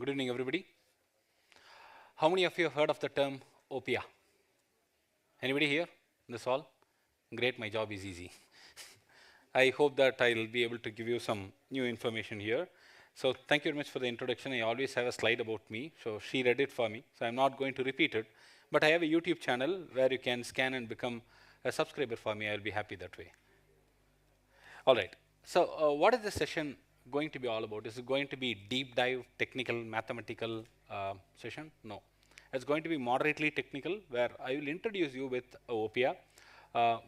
Good evening, everybody. How many of you have heard of the term OPEA? Anybody here in this hall? Great, my job is easy. I hope that I'll be able to give you some new information here. So thank you very much for the introduction. I always have a slide about me, so she read it for me, so I'm not going to repeat it. But I have a YouTube channel where you can scan and become a subscriber for me. I'll be happy that way. All right. So what is this session going to be all about? Is it going to be deep dive, technical, mathematical session? No. It's going to be moderately technical, where I will introduce you with OPEA,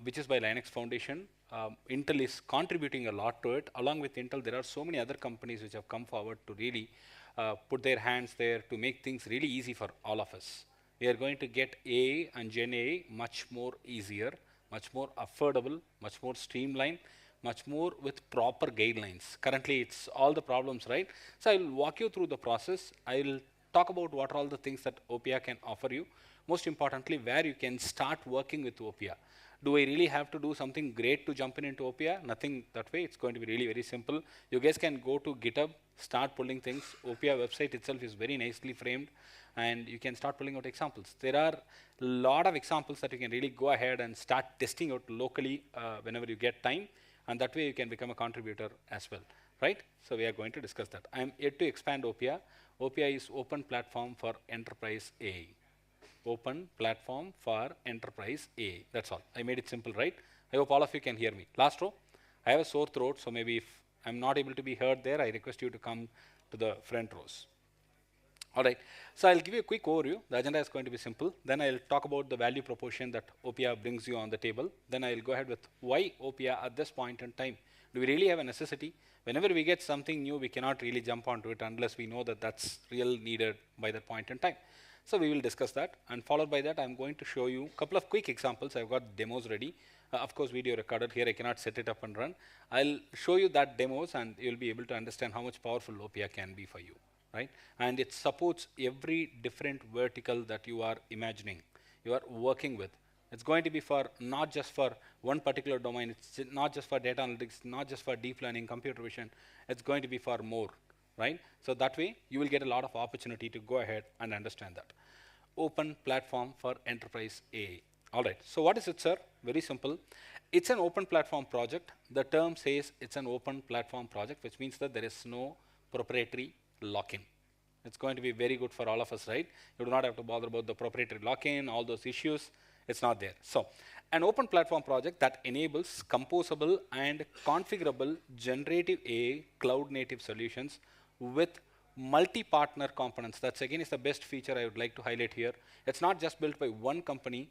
which is by Linux Foundation. Intel is contributing a lot to it. Along with Intel, there are so many other companies which have come forward to really put their hands there to make things really easy for all of us. We are going to get AI and GenAI much more easier, much more affordable, much more streamlined, much more with proper guidelines. Currently, it's all the problems, right? So I will walk you through the process. I will talk about what are all the things that OPEA can offer you. Most importantly, where you can start working with OPEA. Do I really have to do something great to jump into OPEA? Nothing that way. It's going to be really very simple. You guys can go to GitHub, start pulling things. OPEA website itself is very nicely framed, and you can start pulling out examples. There are a lot of examples that you can really go ahead and start testing out locally whenever you get time. And that way you can become a contributor as well, right? So we are going to discuss that. I'm yet to expand OPEA. OPEA is open platform for enterprise AI. Open platform for enterprise AI. That's all. I made it simple, right? I hope all of you can hear me. Last row. I have a sore throat, so maybe if I'm not able to be heard there, I request you to come to the front rows. All right, so I'll give you a quick overview. The agenda is going to be simple. Then I'll talk about the value proposition that OPEA brings you on the table. Then I'll go ahead with why OPEA at this point in time. Do we really have a necessity? Whenever we get something new, we cannot really jump onto it unless we know that that's real needed by that point in time. So we will discuss that, and followed by that, I'm going to show you a couple of quick examples. I've got demos ready. Of course, video recorded here. I cannot set it up and run. I'll show you that demos, and you'll be able to understand how much powerful OPEA can be for you. Right? And it supports every different vertical that you are imagining, you are working with. It's going to be for not just for one particular domain, it's not just for data analytics, not just for deep learning, computer vision, it's going to be for more, right? So that way, you will get a lot of opportunity to go ahead and understand that. Open platform for enterprise AI. All right, so what is it, sir? Very simple. It's an open platform project. The term says it's an open platform project, which means that there is no proprietary lock-in. It's going to be very good for all of us, right? You do not have to bother about the proprietary lock-in, all those issues. It's not there. So an open platform project that enables composable and configurable generative AI cloud native solutions with multi-partner components. That's again is the best feature I would like to highlight here. It's not just built by one company.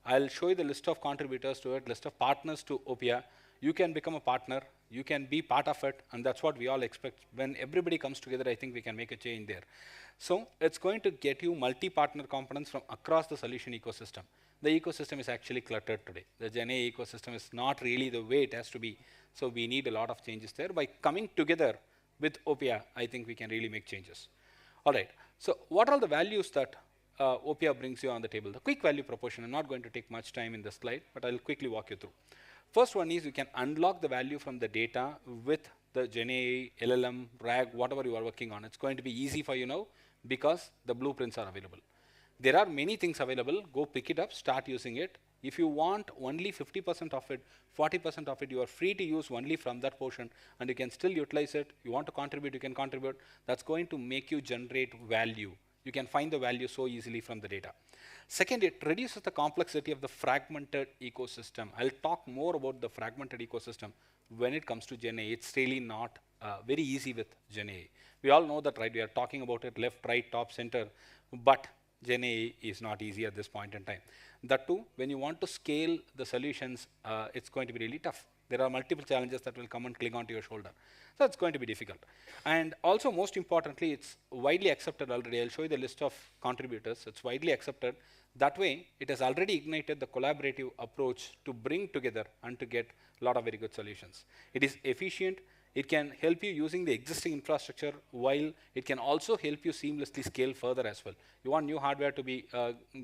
I'll show you the list of contributors to it, list of partners to OPEA. You can become a partner, you can be part of it, and that's what we all expect. When everybody comes together, I think we can make a change there. So it's going to get you multi-partner components from across the solution ecosystem. The ecosystem is actually cluttered today. The GenAI ecosystem is not really the way it has to be. So we need a lot of changes there. By coming together with OPEA, I think we can really make changes. All right, so what are the values that OPEA brings you on the table? The quick value proposition, I'm not going to take much time in this slide, but I'll quickly walk you through. First one is you can unlock the value from the data with the GenAI, LLM, RAG, whatever you are working on. It's going to be easy for you now because the blueprints are available. There are many things available. Go pick it up, start using it. If you want only 50% of it, 40% of it, you are free to use only from that portion, and you can still utilize it. You want to contribute, you can contribute. That's going to make you generate value. You can find the value so easily from the data. Second, it reduces the complexity of the fragmented ecosystem. I'll talk more about the fragmented ecosystem when it comes to GenAI. It's really not very easy with GenAI. We all know that, right? We are talking about it left, right, top, center, but GenAI is not easy at this point in time. That too, when you want to scale the solutions, it's going to be really tough. There are multiple challenges that will come and cling onto your shoulder. So it's going to be difficult. And also, most importantly, it's widely accepted already. I'll show you the list of contributors. It's widely accepted. That way, it has already ignited the collaborative approach to bring together and to get a lot of very good solutions. It is efficient. It can help you using the existing infrastructure, while it can also help you seamlessly scale further as well. You want new hardware to be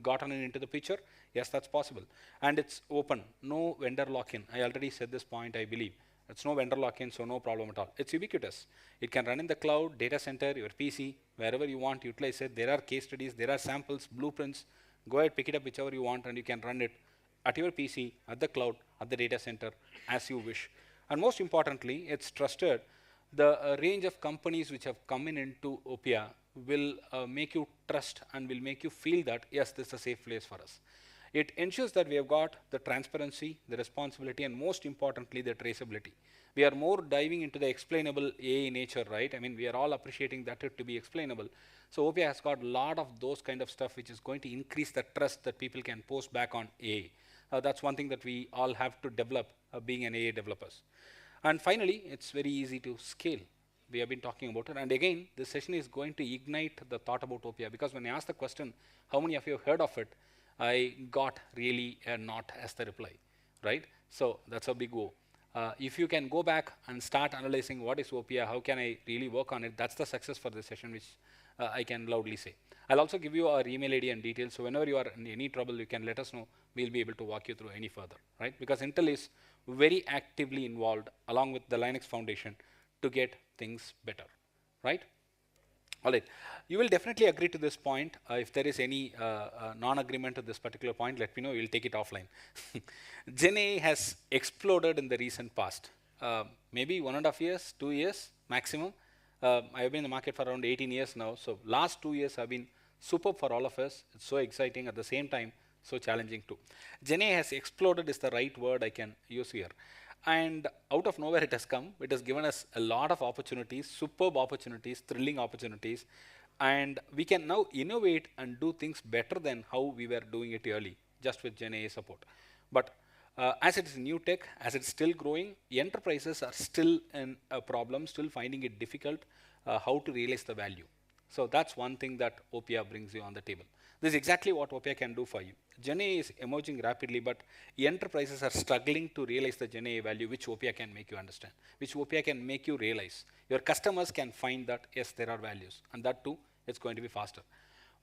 gotten into the picture? Yes, that's possible. And it's open, no vendor lock-in. I already said this point, I believe. It's no vendor lock-in, so no problem at all. It's ubiquitous. It can run in the cloud, data center, your PC, wherever you want, utilize it. There are case studies, there are samples, blueprints. Go ahead, pick it up whichever you want, and you can run it at your PC, at the cloud, at the data center, as you wish. And most importantly, it's trusted. The range of companies which have come into OPEA will make you trust and will make you feel that, yes, this is a safe place for us. It ensures that we have got the transparency, the responsibility, and most importantly, the traceability. We are more diving into the explainable AI nature, right? I mean, we are all appreciating that it to be explainable. So OPEA has got a lot of those kind of stuff which is going to increase the trust that people can post back on AI. That's one thing that we all have to develop being an AI developers. And finally, it's very easy to scale. We have been talking about it. And again, this session is going to ignite the thought about OPEA, because when I asked the question, how many of you have heard of it, I got really a not as the reply, right? So that's a big go. If you can go back and start analyzing what is OPEA, how can I really work on it, that's the success for this session, which I can loudly say. I'll also give you our email ID and details, so whenever you are in any trouble, you can let us know. We'll be able to walk you through any further, right? Because Intel is very actively involved along with the Linux Foundation to get things better, right? All right, you will definitely agree to this point. If there is any non-agreement to this particular point, let me know, we'll take it offline. GenAI has exploded in the recent past. Maybe 1.5 years, 2 years maximum. I have been in the market for around 18 years now, so last 2 years have been superb for all of us. It's so exciting, at the same time, so challenging too. GenAI has exploded is the right word I can use here. And out of nowhere it has come. It has given us a lot of opportunities, superb opportunities, thrilling opportunities. And we can now innovate and do things better than how we were doing it early, just with GenAI support. But as it is new tech, as it's still growing, enterprises are still in a problem, still finding it difficult how to realize the value. So that's one thing that OPEA brings you on the table. This is exactly what OPEA can do for you. GenAI is emerging rapidly, but enterprises are struggling to realize the GenAI value, which OPEA can make you understand, which OPEA can make you realize. Your customers can find that, yes, there are values, and that too, it's going to be faster.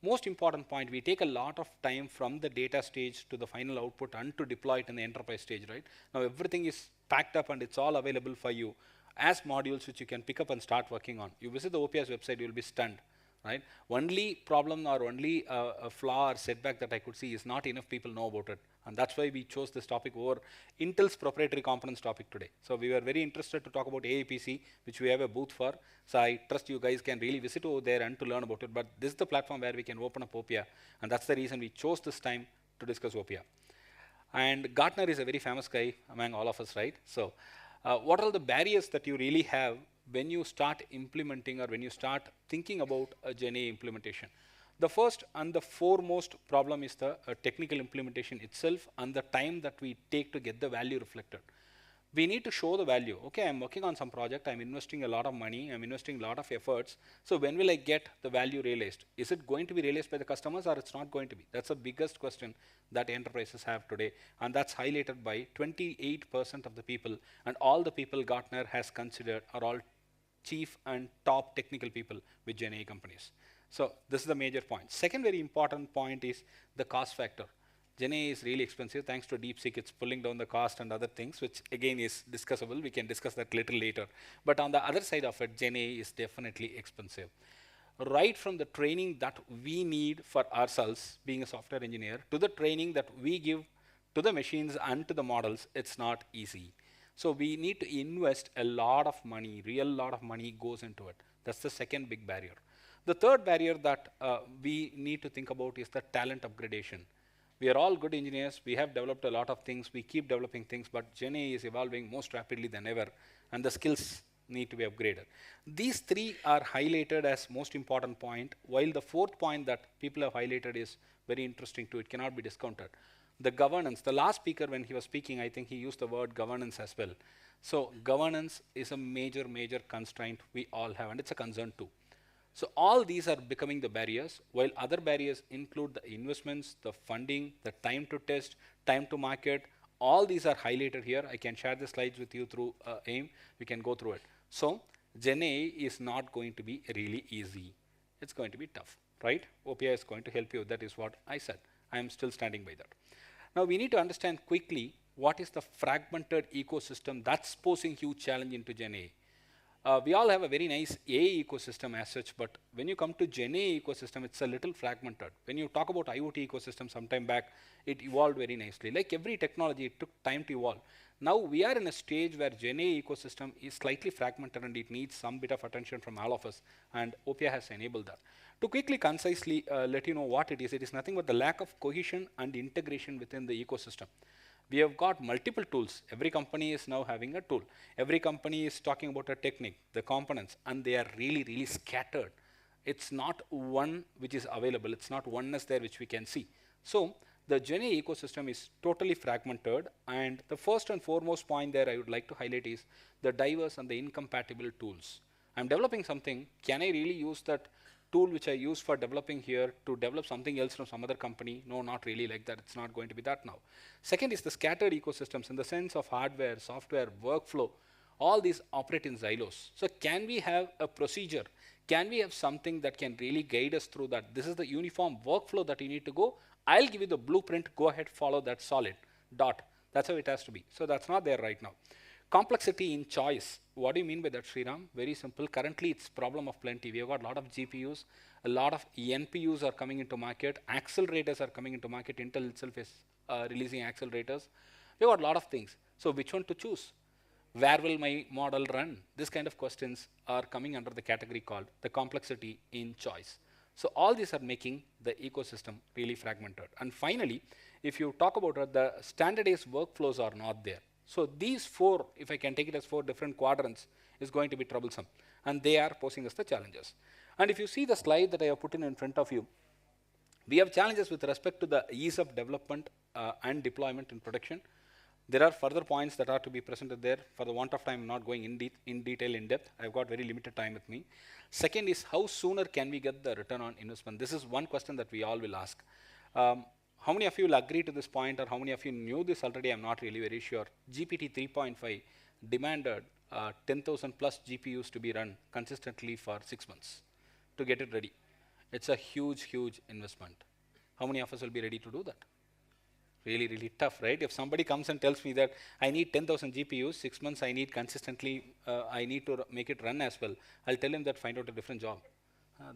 Most important point, we take a lot of time from the data stage to the final output and to deploy it in the enterprise stage, right? Now everything is packed up and it's all available for you as modules which you can pick up and start working on. You visit the OPEA's website, you'll be stunned. Right? Only problem or only a flaw or setback that I could see is not enough people know about it. And that's why we chose this topic over Intel's proprietary components topic today. So we were very interested to talk about AIPC, which we have a booth for. So I trust you guys can really visit over there and to learn about it. But this is the platform where we can open up OPEA. And that's the reason we chose this time to discuss OPEA. And Gartner is a very famous guy among all of us, right? So what are the barriers that you really have when you start implementing or when you start thinking about a GenAI implementation? The first and the foremost problem is the technical implementation itself and the time that we take to get the value reflected. We need to show the value. Okay, I'm working on some project, I'm investing a lot of money, I'm investing a lot of efforts. So when will I get the value realized? Is it going to be realized by the customers or it's not going to be? That's the biggest question that enterprises have today. And that's highlighted by 28% of the people, and all the people Gartner has considered are all chief and top technical people with GenAI companies. So this is the major point. Second very important point is the cost factor. GenAI is really expensive. Thanks to DeepSeek, it's pulling down the cost and other things, which again is discussable. We can discuss that little later. But on the other side of it, GenAI is definitely expensive. Right from the training that we need for ourselves, being a software engineer, to the training that we give to the machines and to the models, it's not easy. So we need to invest a lot of money, real lot of money goes into it. That's the second big barrier. The third barrier that we need to think about is the talent upgradation. We are all good engineers. We have developed a lot of things. We keep developing things, but GenAI is evolving most rapidly than ever, and the skills need to be upgraded. These three are highlighted as most important point, while the fourth point that people have highlighted is very interesting too. It cannot be discounted. The governance, the last speaker when he was speaking, I think he used the word governance as well. So governance is a major, major constraint we all have, and it's a concern too. So all these are becoming the barriers, while other barriers include the investments, the funding, the time to test, time to market. All these are highlighted here. I can share the slides with you through AIM. We can go through it. So GenAI is not going to be really easy. It's going to be tough, right? OPEA is going to help you. That is what I said. I am still standing by that. Now we need to understand quickly what is the fragmented ecosystem that's posing huge challenge into GenAI. We all have a very nice AI ecosystem as such, but when you come to GenAI ecosystem, it's a little fragmented. When you talk about IoT ecosystem sometime back, it evolved very nicely. Like every technology, it took time to evolve. Now we are in a stage where GenAI ecosystem is slightly fragmented and it needs some bit of attention from all of us, and OPEA has enabled that. To quickly, concisely let you know what it is nothing but the lack of cohesion and integration within the ecosystem. We have got multiple tools. Every company is now having a tool. Every company is talking about a technique, the components, and they are really, really scattered. It's not one which is available. It's not oneness there which we can see. So the GenAI ecosystem is totally fragmented, and the first and foremost point there I would like to highlight is the diverse and the incompatible tools. I'm developing something. Can I really use that tool which I use for developing here to develop something else from some other company? No, not really like that. It's not going to be that now. Second is the scattered ecosystems in the sense of hardware, software, workflow. All these operate in silos. So can we have a procedure? Can we have something that can really guide us through that? This is the uniform workflow that you need to go. I'll give you the blueprint. Go ahead, follow that solid dot. That's how it has to be. So that's not there right now. Complexity in choice. What do you mean by that, Sriram? Very simple. Currently, it's problem of plenty. We have got a lot of GPUs, a lot of NPUs are coming into market, accelerators are coming into market. Intel itself is releasing accelerators. We've got a lot of things. So which one to choose? Where will my model run? This kind of questions are coming under the category called the complexity in choice. So all these are making the ecosystem really fragmented. And finally, if you talk about it, the standardized workflows are not there. So these four, if I can take it as four different quadrants, is going to be troublesome. And they are posing us the challenges. And if you see the slide that I have put in front of you, we have challenges with respect to the ease of development and deployment in production. There are further points that are to be presented there. For the want of time, I'm not going in detail, in depth. I've got very limited time with me. Second is, how sooner can we get the return on investment? This is one question that we all will ask. How many of you will agree to this point, or how many of you knew this already? I'm not really very sure. GPT 3.5 demanded 10,000 plus GPUs to be run consistently for 6 months to get it ready. It's a huge, huge investment. How many of us will be ready to do that? Really, really tough, right? If somebody comes and tells me that I need 10,000 GPUs, 6 months I need consistently, I need to make it run as well, I'll tell him that find out a different job.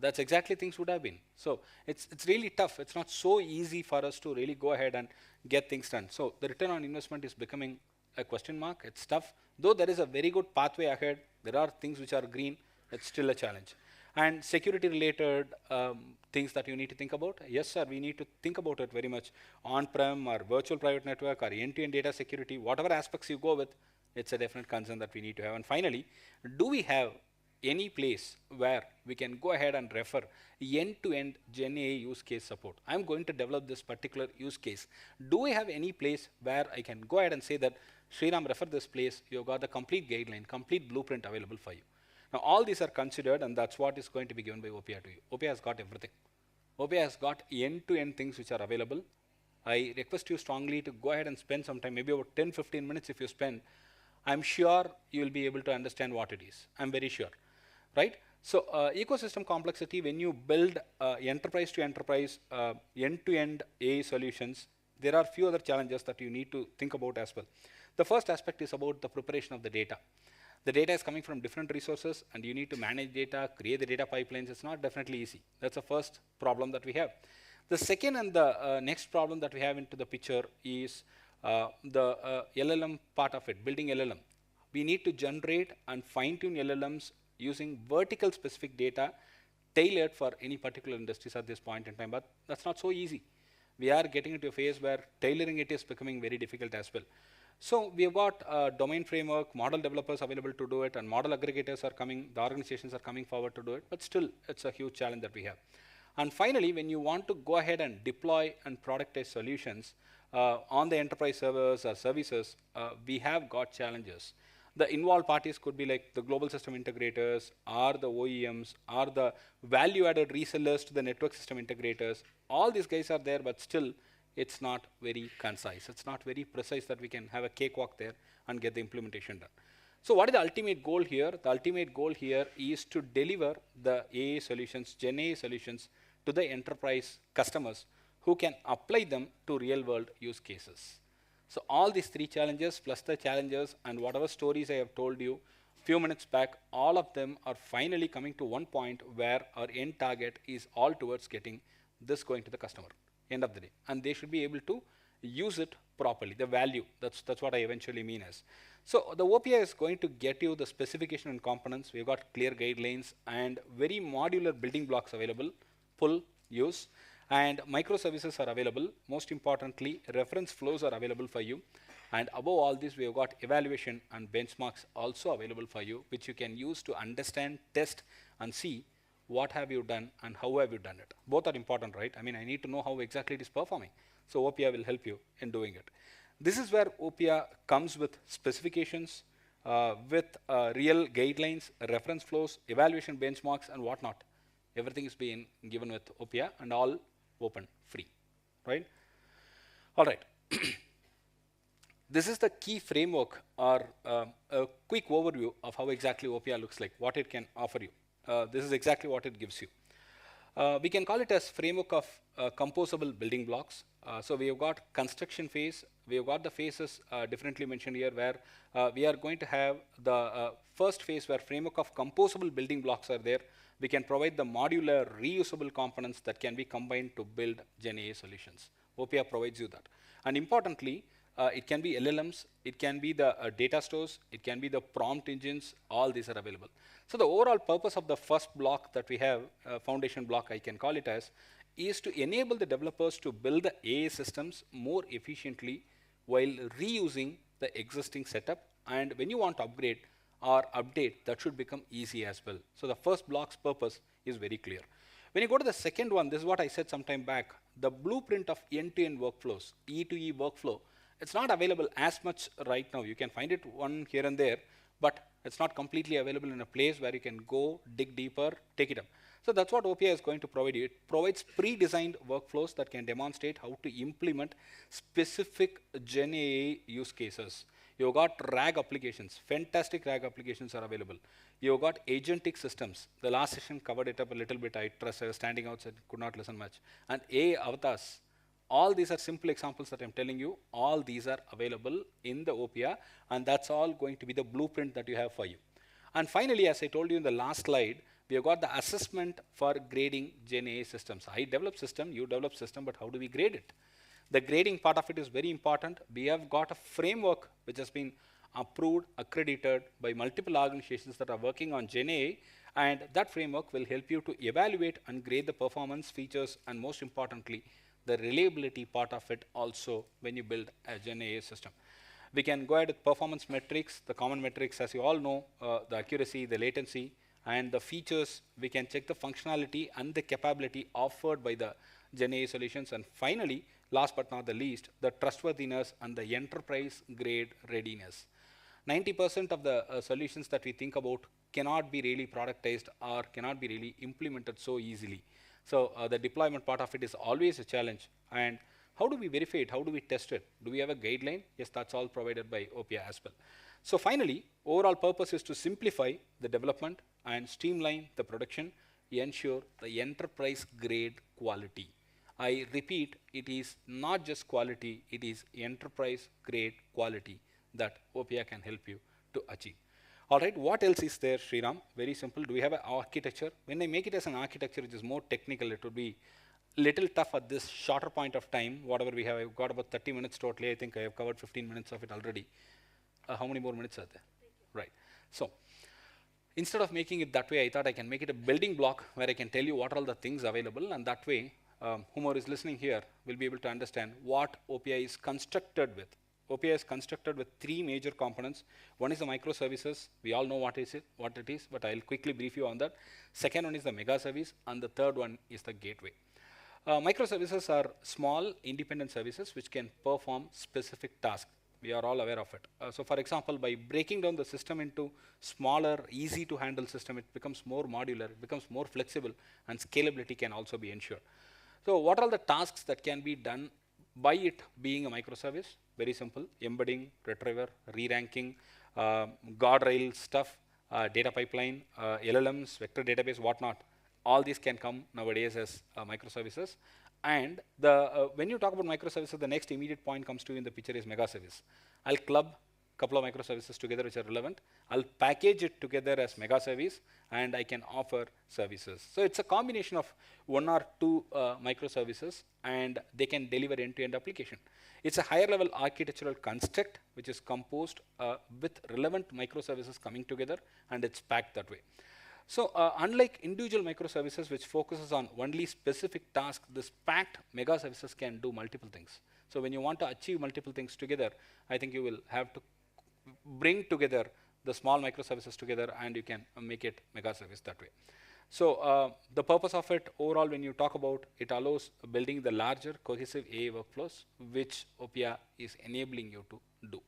That's exactly things would have been. So it's really tough. It's not so easy for us to really go ahead and get things done. So the return on investment is becoming a question mark. It's tough. Though there is a very good pathway ahead, there are things which are green, it's still a challenge. And security related things that you need to think about. Yes, sir, we need to think about it very much. On-prem or virtual private network or end-to-end data security, whatever aspects you go with, it's a definite concern that we need to have. And finally, do we have any place where we can go ahead and refer end-to-end GenAI use case support? I'm going to develop this particular use case. Do we have any place where I can go ahead and say that, Sriram, refer this place, you've got the complete guideline, complete blueprint available for you. Now, all these are considered, and that's what is going to be given by OPEA to you. OPEA has got everything. OPEA has got end-to-end things which are available. I request you strongly to go ahead and spend some time, maybe about 10-15 minutes if you spend. I'm sure you will be able to understand what it is. I'm very sure. Right? So ecosystem complexity, when you build enterprise to enterprise, end-to-end AI solutions, there are few other challenges that you need to think about as well. The first aspect is about the preparation of the data. The data is coming from different resources, and you need to manage data, create the data pipelines. It's not definitely easy. That's the first problem that we have. The second and the next problem that we have into the picture is the LLM part of it, building LLM. We need to generate and fine-tune LLMs using vertical specific data tailored for any particular industries at this point in time, but that's not so easy. We are getting into a phase where tailoring it is becoming very difficult as well. So we have got a domain framework, model developers available to do it, and model aggregators are coming, the organizations are coming forward to do it, but still it's a huge challenge that we have. And finally, when you want to go ahead and deploy and productize solutions on the enterprise servers or services, we have got challenges. The involved parties could be like the global system integrators, or the OEMs, or the value-added resellers to the network system integrators. All these guys are there, but still, it's not very concise. It's not very precise that we can have a cakewalk there and get the implementation done. So what is the ultimate goal here? The ultimate goal here is to deliver the AI solutions, GenAI solutions, to the enterprise customers who can apply them to real-world use cases. So all these three challenges plus the challenges and whatever stories I have told you few minutes back, all of them are finally coming to one point where our end target is all towards getting this going to the customer, end of the day. And they should be able to use it properly, the value, that's what I eventually mean as. So the OPA is going to get you the specification and components. We've got clear guidelines and very modular building blocks available, full use. And microservices are available. Most importantly, reference flows are available for you. And above all this, we've got evaluation and benchmarks also available for you, which you can use to understand, test, and see what have you done and how have you done it. Both are important, right? I mean, I need to know how exactly it is performing. So OPA will help you in doing it. This is where OPA comes with specifications, with real guidelines, reference flows, evaluation benchmarks, and whatnot. Everything is being given with OPA and all open, free, right? All right. This is the key framework or a quick overview of how exactly OPA looks like, what it can offer you. This is exactly what it gives you. We can call it as framework of composable building blocks. So we have got construction phase. We have got the phases differently mentioned here where we are going to have the first phase where framework of composable building blocks are there. We can provide the modular reusable components that can be combined to build GenAI solutions. OPA provides you that. And importantly, it can be LLMs, it can be the data stores, it can be the prompt engines, all these are available. So the overall purpose of the first block that we have, foundation block I can call it as, is to enable the developers to build the AI systems more efficiently while reusing the existing setup. And when you want to upgrade or update, that should become easy as well. So the first block's purpose is very clear. When you go to the second one, this is what I said some time back, the blueprint of end-to-end workflows, E2E workflow, it's not available as much right now. You can find it one here and there, but it's not completely available in a place where you can go, dig deeper, take it up. So that's what OPA is going to provide you. It provides pre-designed workflows that can demonstrate how to implement specific GenAI use cases. You've got RAG applications, fantastic RAG applications are available. You've got agentic systems. The last session covered it up a little bit. I trust I was standing outside, could not listen much. And AI avatars. All these are simple examples that I'm telling you. All these are available in the OPA, and that's all going to be the blueprint that you have for you. And finally, as I told you in the last slide, we have got the assessment for grading GenAI systems. I develop system, you develop system, but how do we grade it? The grading part of it is very important. We have got a framework which has been approved, accredited by multiple organizations that are working on GenAI, and that framework will help you to evaluate and grade the performance, features, and most importantly, the reliability part of it also when you build a GenAI system. We can go ahead with performance metrics, the common metrics, as you all know, the accuracy, the latency, and the features. We can check the functionality and the capability offered by the GenAI solutions. And finally, last but not the least, the trustworthiness and the enterprise grade readiness. 90% of the solutions that we think about cannot be really productized or cannot be really implemented so easily. So the deployment part of it is always a challenge. And how do we verify it? How do we test it? Do we have a guideline? Yes, that's all provided by OPA as well. So finally, overall purpose is to simplify the development and streamline the production, ensure the enterprise grade quality. I repeat, it is not just quality, it is enterprise grade quality that OPA can help you to achieve. All right, what else is there, Sriram? Very simple. Do we have an architecture? When I make it as an architecture, which is more technical, it would be little tough at this shorter point of time. Whatever we have, I've got about 30 minutes totally. I think I have covered 15 minutes of it already. How many more minutes are there? Right. So instead of making it that way, I thought I can make it a building block where I can tell you what are all the things available, and that way, whomever is listening here will be able to understand what OPA is constructed with. OPA is constructed with three major components. One is the microservices. We all know what it is, but I'll quickly brief you on that. Second one is the mega service, and the third one is the gateway. Microservices are small independent services which can perform specific tasks. We are all aware of it. So for example, by breaking down the system into smaller, easy to handle system, it becomes more modular, it becomes more flexible, and scalability can also be ensured. So what are the tasks that can be done by it being a microservice? Very simple: embedding, retriever, re-ranking, guardrail stuff, data pipeline, LLMs, vector database, whatnot. All these can come nowadays as microservices. And when you talk about microservices, the next immediate point comes to you in the picture is megaservice. I'll club couple of microservices together which are relevant. I'll package it together as mega service, and I can offer services. So it's a combination of one or two microservices, and they can deliver end-to-end application. It's a higher level architectural construct which is composed with relevant microservices coming together, and it's packed that way. So unlike individual microservices which focuses on only specific tasks, this packed mega services can do multiple things. So when you want to achieve multiple things together, I think you will have to bring together the small microservices together, and you can make it mega service that way. So the purpose of it overall, when you talk about it, allows building the larger cohesive AI workflows, which OPEA is enabling you to do.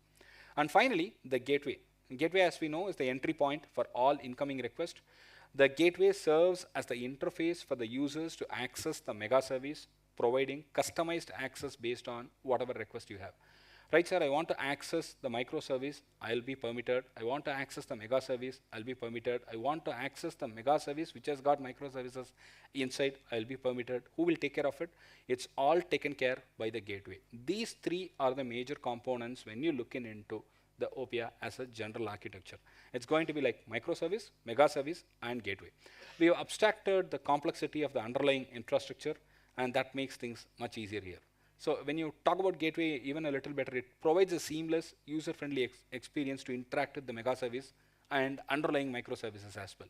And finally, the gateway. Gateway, as we know, is the entry point for all incoming requests. The gateway serves as the interface for the users to access the mega service, providing customized access based on whatever request you have. Right, sir, I want to access the microservice, I'll be permitted. I want to access the mega service, I'll be permitted. I want to access the mega service which has got microservices inside, I'll be permitted. Who will take care of it? It's all taken care by the gateway. These three are the major components when you look into the OPEA as a general architecture. It's going to be like microservice, mega service, and gateway. We have abstracted the complexity of the underlying infrastructure, and that makes things much easier here. So when you talk about gateway even a little better, it provides a seamless, user-friendly experience to interact with the mega service and underlying microservices as well.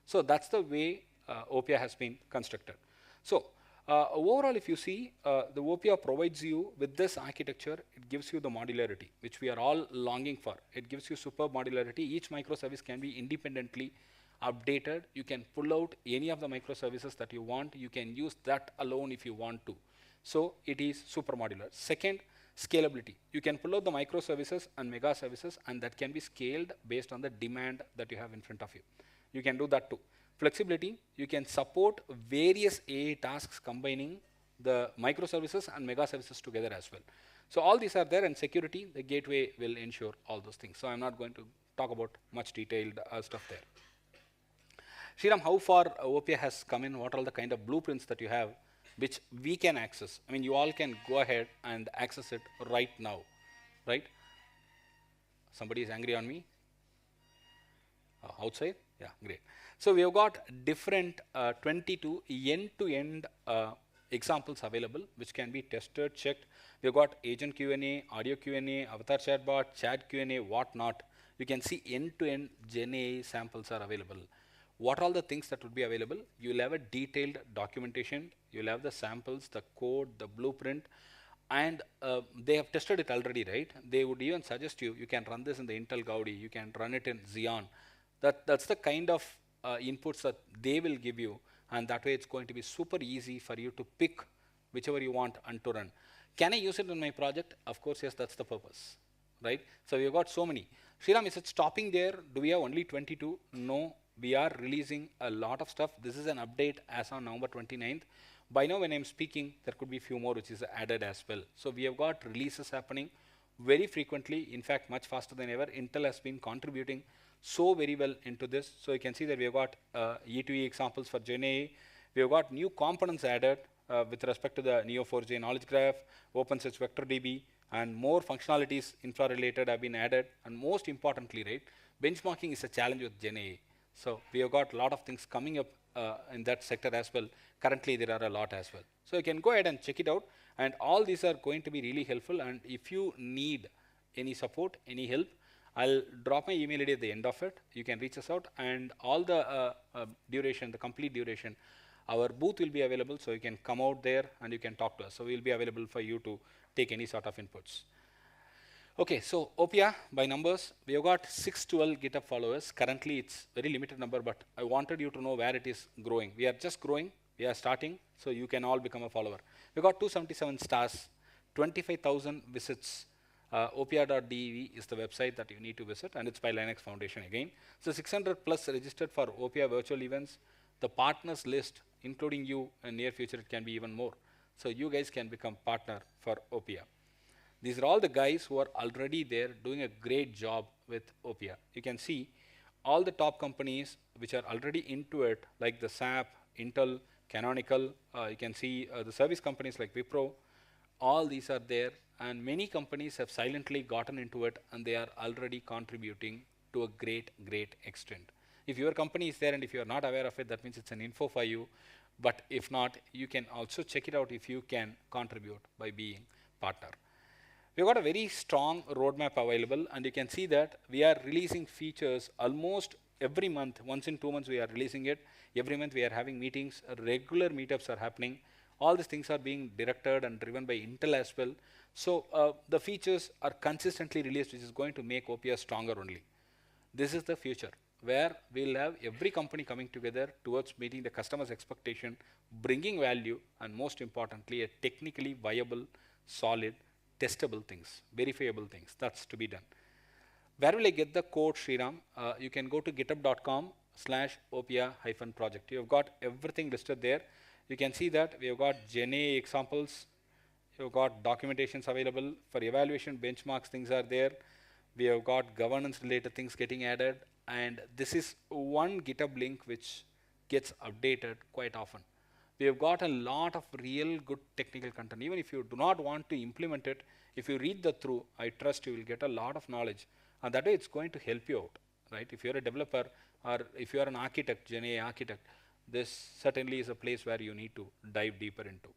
So that's the way OPEA has been constructed. So overall, if you see, the OPEA provides you with this architecture, it gives you the modularity, which we are all longing for. It gives you superb modularity. Each microservice can be independently updated. You can pull out any of the microservices that you want. You can use that alone if you want to. So it is super modular. Second, scalability. You can pull out the microservices and mega services, and that can be scaled based on the demand that you have in front of you. You can do that too. Flexibility, you can support various AI tasks combining the microservices and mega services together as well. So all these are there, and security, the gateway will ensure all those things. So I'm not going to talk about much detailed stuff there. Sriram, how far OPEA has come in? What are all the kind of blueprints that you have which we can access? I mean, you all can go ahead and access it right now, right? Somebody is angry on me? Outside? Yeah, great. So we have got different 22 end-to-end examples available, which can be tested, checked. We have got agent Q&A, audio Q&A, avatar chatbot, chat Q&A, whatnot. You can see end-to-end GenAI samples are available. What are all the things that would be available? You will have a detailed documentation. You will have the samples, the code, the blueprint, and they have tested it already, right? They would even suggest you can run this in the Intel Gaudi, you can run it in Xeon. That's the kind of inputs that they will give you, and that way it's going to be super easy for you to pick whichever you want and to run. Can I use it in my project? Of course, yes, that's the purpose, right? So we've got so many. Sriram, is it stopping there? Do we have only 22? No. We are releasing a lot of stuff. This is an update as on November 29th. By now, when I'm speaking, there could be a few more which is added as well. So we have got releases happening very frequently, in fact, much faster than ever. Intel has been contributing so very well into this. So you can see that we have got E2E examples for GenAI. We have got new components added with respect to the Neo4j knowledge graph, OpenSearch Vector DB, and more functionalities infra-related have been added. And most importantly, right, benchmarking is a challenge with GenAI. So we have got a lot of things coming up in that sector as well. Currently, there are a lot as well. So you can go ahead and check it out. And all these are going to be really helpful. And if you need any support, any help, I'll drop my email ID at the end of it. You can reach us out. And all the duration, the complete duration, our booth will be available. So you can come out there and you can talk to us. So we'll be available for you to take any sort of inputs. Okay, so OPEA by numbers, we have got 612 GitHub followers. Currently, it's very limited number, but I wanted you to know where it is growing. We are just growing. We are starting, so you can all become a follower. We got 277 stars, 25,000 visits. OPEA.dev is the website that you need to visit, and it's by Linux Foundation again. So 600 plus registered for OPEA virtual events. The partners list, including you, in near future, it can be even more. So you guys can become partner for OPEA. These are all the guys who are already there doing a great job with OPEA. You can see all the top companies which are already into it, like the SAP, Intel, Canonical, you can see the service companies like Wipro, all these are there, and many companies have silently gotten into it, and they are already contributing to a great, great extent. If your company is there and if you are not aware of it, that means it's an info for you. But if not, you can also check it out if you can contribute by being partner. We've got a very strong roadmap available, and you can see that we are releasing features almost every month. Once in 2 months we are releasing it. Every month we are having meetings, regular meetups are happening. All these things are being directed and driven by Intel as well. So the features are consistently released, which is going to make OPEA stronger only. This is the future, where we'll have every company coming together towards meeting the customer's expectation, bringing value, and most importantly, a technically viable, solid, testable things, verifiable things. That's to be done. Where will I get the code, Sriram? You can go to github.com/opea-project. You've got everything listed there. You can see that we have got GenAI examples. You've got documentations available for evaluation, benchmarks, things are there. We have got governance related things getting added. And this is one GitHub link which gets updated quite often. We have got a lot of real good technical content. Even if you do not want to implement it, if you read the through, I trust you will get a lot of knowledge. And that way it's going to help you out, right? If you're a developer or if you're an architect, GenAI architect, this certainly is a place where you need to dive deeper into.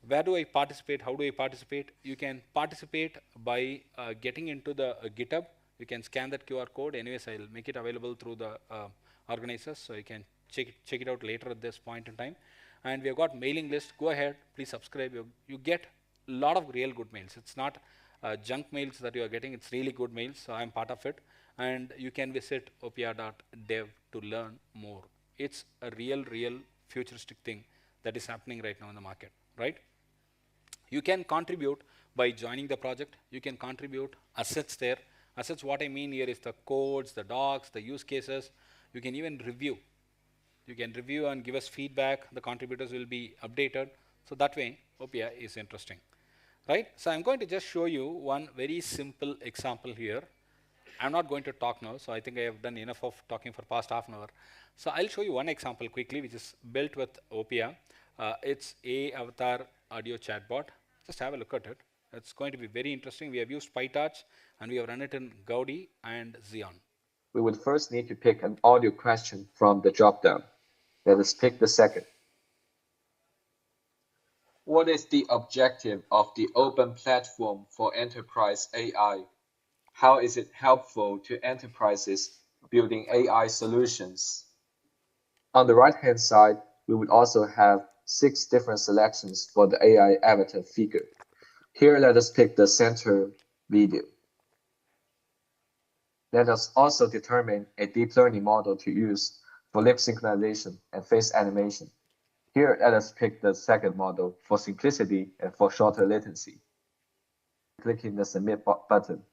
Where do I participate? How do I participate? You can participate by getting into the GitHub. You can scan that QR code. Anyways, I'll make it available through the organizers, so you can check it out later at this point in time. And we have got mailing list. Go ahead, please subscribe. You get a lot of real good mails. It's not junk mails that you are getting. It's really good mails, so I'm part of it. And you can visit opea.dev to learn more. It's a real futuristic thing that is happening right now in the market, right? You can contribute by joining the project. You can contribute assets there. Assets, what I mean here is the codes, the docs, the use cases. You can even review. You can review and give us feedback. The contributors will be updated. So that way, OPEA is interesting, right? So I'm going to just show you one very simple example here. I'm not going to talk now, so I think I have done enough of talking for past half an hour. So I'll show you one example quickly, which is built with OPEA. It's a avatar audio chatbot. Just have a look at it. It's going to be very interesting. We have used PyTorch, and we have run it in Gaudi and Xeon. We would first need to pick an audio question from the dropdown. Let us pick the second. What is the objective of the open platform for enterprise AI? How is it helpful to enterprises building AI solutions? On the right-hand side, we would also have 6 different selections for the AI avatar figure. Here, let us pick the center video. Let us also determine a deep learning model to use for lip synchronization and face animation. Here, let us pick the second model for simplicity and for shorter latency. Clicking the Submit button.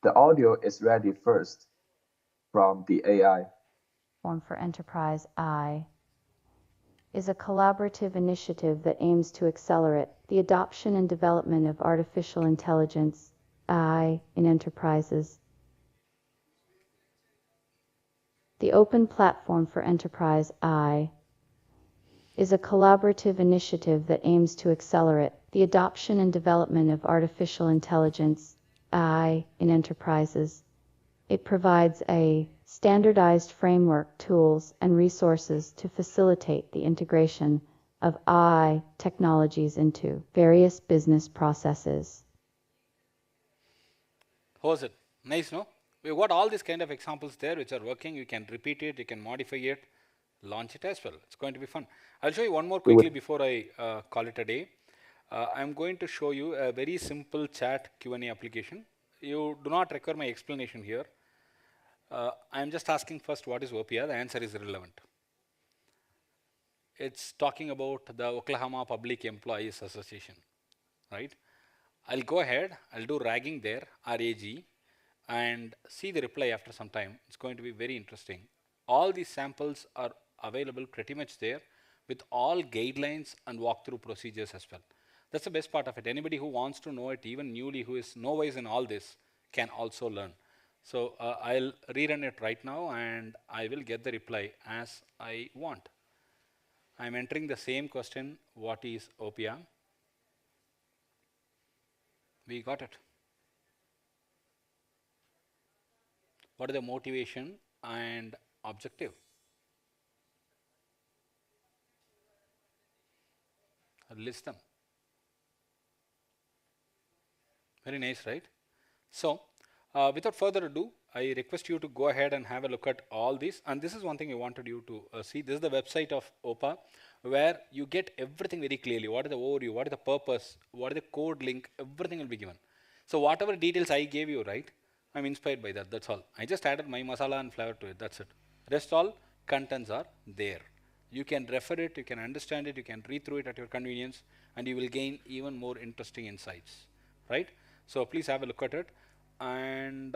The audio is ready first from the AI. Platform for Enterprise AI is a collaborative initiative that aims to accelerate the adoption and development of artificial intelligence AI in enterprises. The Open Platform for Enterprise AI is a collaborative initiative that aims to accelerate the adoption and development of artificial intelligence AI in enterprises. It provides a standardized framework, tools, and resources to facilitate the integration of AI technologies into various business processes. How was it? Nice, no? We've got all these kind of examples there which are working. You can repeat it, you can modify it, launch it as well. It's going to be fun. I'll show you one more quickly before I call it a day. I'm going to show you a very simple chat Q&A application. You do not require my explanation here. I'm just asking first, what is OPEA? The answer is irrelevant. It's talking about the Oklahoma Public Employees Association, right? I'll go ahead, I'll do ragging there, RAG, and see the reply after some time. It's going to be very interesting. All these samples are available pretty much there with all guidelines and walkthrough procedures as well. That's the best part of it. Anybody who wants to know it, even newly, who is novice in all this, can also learn. So I'll rerun it right now and I will get the reply as I want. I'm entering the same question, what is OPEA? We got it. What is the motivation and objective? I'll list them. Very nice, right? So, without further ado, I request you to go ahead and have a look at all these. And this is one thing I wanted you to see. This is the website of OPA, where you get everything very clearly. What is the overview? What is the purpose? What is the code link? Everything will be given. So, whatever details I gave you, right? I'm inspired by that. That's all. I just added my masala and flavor to it. That's it. Rest all contents are there. You can refer it, you can understand it, you can read through it at your convenience, and you will gain even more interesting insights, right? So please have a look at it, and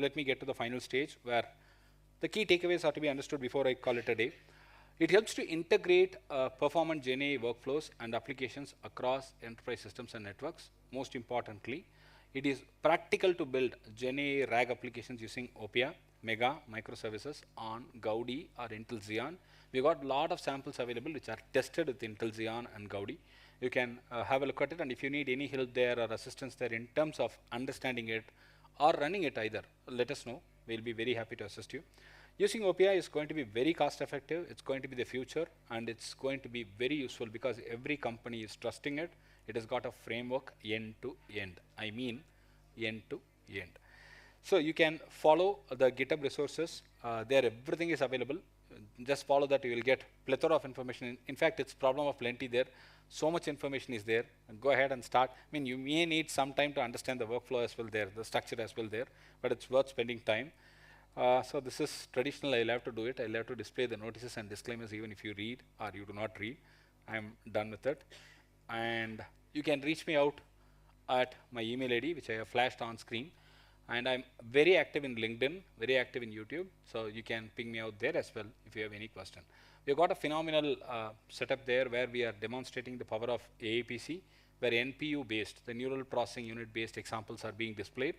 let me get to the final stage where the key takeaways are to be understood before I call it a day. It helps to integrate performant GenAI workflows and applications across enterprise systems and networks. Most importantly, it is practical to build GenAI RAG applications using OPEA, Mega, microservices on Gaudi or Intel Xeon. We got a lot of samples available which are tested with Intel Xeon and Gaudi. You can have a look at it, and if you need any help there or assistance there in terms of understanding it or running it either, let us know. We'll be very happy to assist you. Using OPI is going to be very cost effective, it's going to be the future, and it's going to be very useful because every company is trusting it. It has got a framework end to end. I mean end to end. So you can follow the GitHub resources. There everything is available. Just follow that, you will get plethora of information. In fact, it's problem of plenty there. So much information is there. And go ahead and start. I mean, you may need some time to understand the workflow as well there, the structure as well there, but it's worth spending time. So this is traditional. I'll have to do it. I'll have to display the notices and disclaimers even if you read or you do not read. I'm done with it. And you can reach me out at my email ID, which I have flashed on screen. And I'm very active in LinkedIn, very active in YouTube. So you can ping me out there as well if you have any question. We've got a phenomenal setup there where we are demonstrating the power of AAPC, where NPU based, the neural processing unit based examples are being displayed.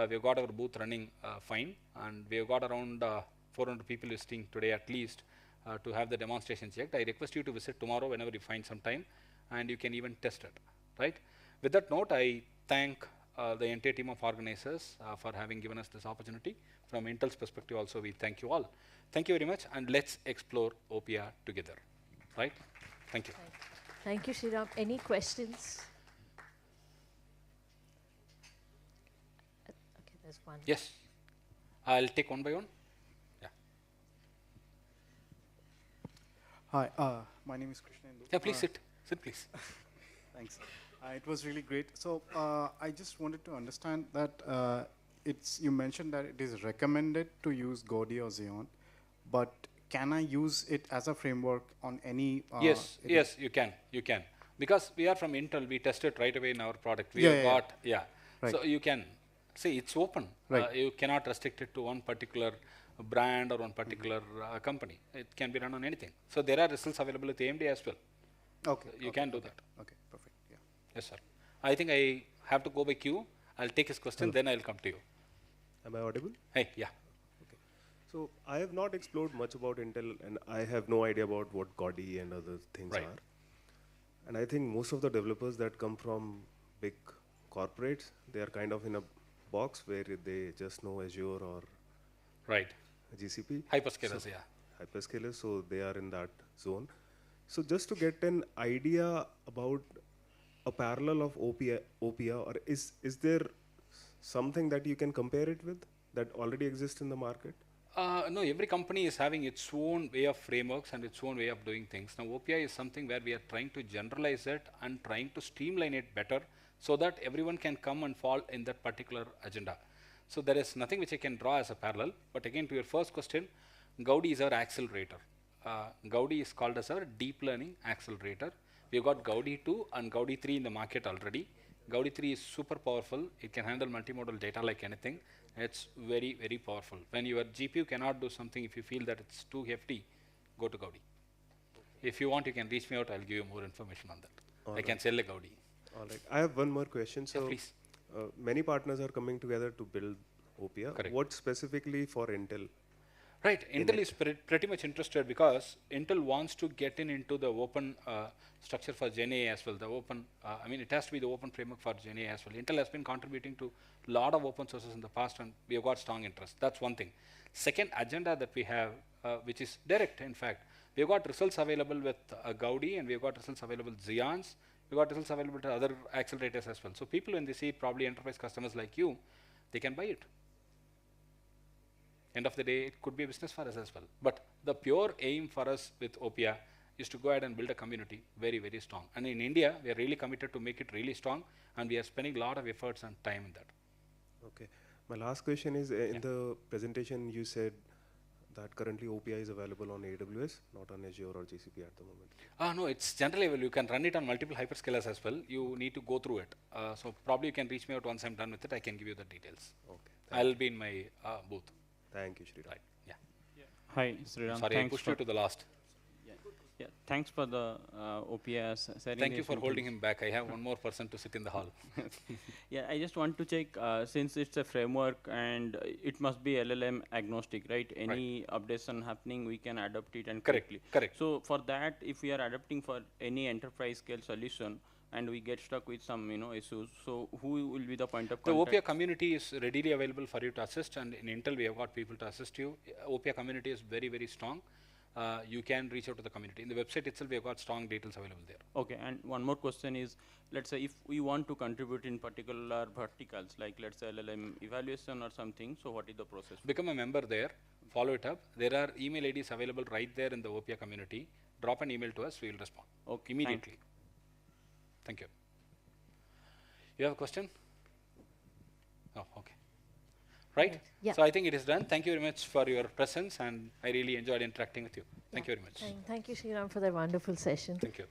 We've got our booth running fine, and we've got around 400 people visiting today at least to have the demonstration checked. I request you to visit tomorrow whenever you find some time, and you can even test it, right? With that note, I thank the entire team of organizers for having given us this opportunity. From Intel's perspective also, we thank you all. Thank you very much, and let's explore OPEA together, right? Thank you. Thank you, Sriram. Any questions? Okay, there's one. Yes. I'll take one by one. Yeah. Hi, my name is Krishnendu. Yeah, please sit. Sit, please. Thanks. It was really great. So I just wanted to understand that you mentioned that it is recommended to use Gaudi or Xeon, but can I use it as a framework on any? Yes, you can. You can. Because we are from Intel, we test it right away in our product. We Right. So you can. See, it's open. Right. You cannot restrict it to one particular brand or one particular company. It can be run on anything. So there are results available with AMD as well. Okay. You can do that. Okay, perfect. Yeah. Yes, sir. I think I have to go by queue. I'll take his question, then I'll come to you. Am I audible? Hey, yeah. Okay. So I have not explored much about Intel, and I have no idea about what Gaudi and other things Right. are. And I think most of the developers that come from big corporates, they are kind of in a box where they just know Azure or Right. GCP. Hyperscalers, yeah. Hyperscalers, so they are in that zone. So just to get an idea about a parallel of OPEA, or is there something that you can compare it with that already exists in the market? No, every company is having its own way of frameworks and its own way of doing things. Now, OPI is something where we are trying to generalize it and trying to streamline it better so that everyone can come and fall in that particular agenda. So there is nothing which I can draw as a parallel. But again, to your first question, Gaudi is our accelerator. Gaudi is called as our deep learning accelerator. We've got Gaudi 2 and Gaudi 3 in the market already. Gaudi 3 is super powerful. It can handle multimodal data like anything. It's very, very powerful. When your GPU cannot do something, if you feel that it's too hefty, go to Gaudi. If you want, you can reach me out. I'll give you more information on that. I can sell a Gaudi. All right. I have one more question. So please. Many partners are coming together to build OPEA. Correct. What specifically for Intel? Right, Intel is pretty much interested because Intel wants to get into the open structure for GenAI as well. The open, I mean, it has to be the open framework for GenAI as well. Intel has been contributing to a lot of open sources in the past, and we have got strong interest. That's one thing. Second agenda that we have, which is direct, in fact, we have got results available with Gaudi, and we have got results available with Xeons. We got results available to other accelerators as well. So people, when they see probably enterprise customers like you, they can buy it. End of the day, it could be a business for us as well. But the pure aim for us with OPEA is to go ahead and build a community very, very strong. And in India, we are really committed to make it really strong, and we are spending a lot of efforts and time in that. Okay. My last question is, in the presentation you said that currently OPEA is available on AWS, not on Azure or GCP at the moment. No, it's generally available. You can run it on multiple hyperscalers as well. You need to go through it. So probably you can reach me out once I'm done with it. I can give you the details. Okay. I'll be in my booth. Thank you, Sriram. Right. Yeah. Hi, Sriram. Sorry, I pushed you to the last. Yeah, thanks for the OPEA sharing. Thank you this for holding information. him back. I have one more person to sit in the hall. Yeah, I just want to check, since it's a framework and it must be LLM agnostic, right? Any updation happening, we can adopt it and Correct, quickly. correct. So for that, if we are adapting for any enterprise scale solution and we get stuck with some issues, so who will be the point of The contact? OPEA community is readily available for you to assist, and in Intel we have got people to assist you. OPEA community is very, very strong. You can reach out to the community. In the website itself, we have got strong details available there. Okay, and one more question is, let's say if we want to contribute in particular verticals, like let's say LLM evaluation or something, so what is the process? Become a member there, follow it up. There are email IDs available right there in the OPEA community. Drop an email to us, we will respond immediately. Thank you. You have a question? Oh, okay. Right? Yeah. So I think it is done. Thank you very much for your presence, and I really enjoyed interacting with you. Thank you very much. Thank you, Sriram, for that wonderful session. Thank you.